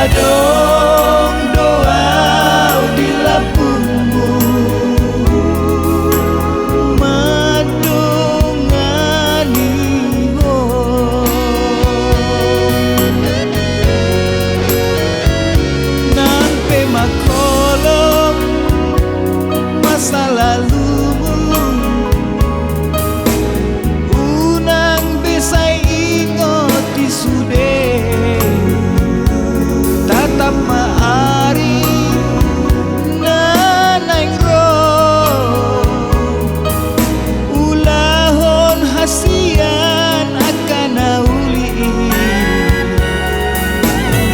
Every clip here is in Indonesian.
Adong doa di lapungmu madongani ho nampe makolong masa lalumu unang besai ingoti sude tatap maari nanaing ro ulahon hasian akan nauli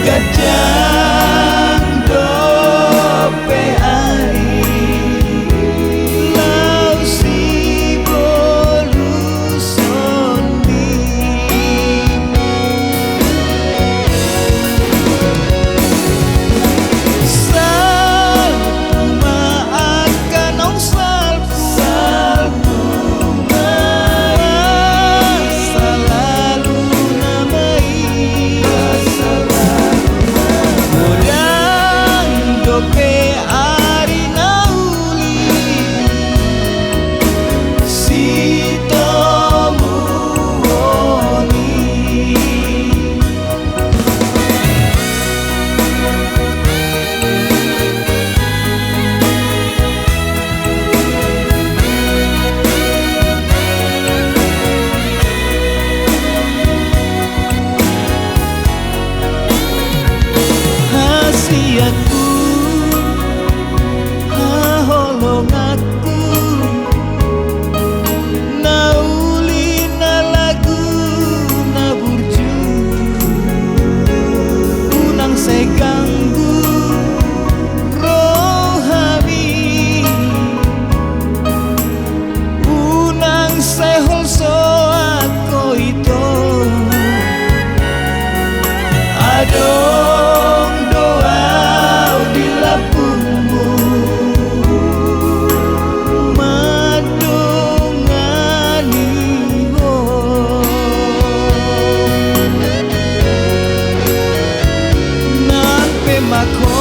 gajang dope ari lau si boluson aku haholong aku nauli na lagu na burju unang saya ganggu rohani unang saya holso aku itu adong doa di lapungmu madongani ho nampe mako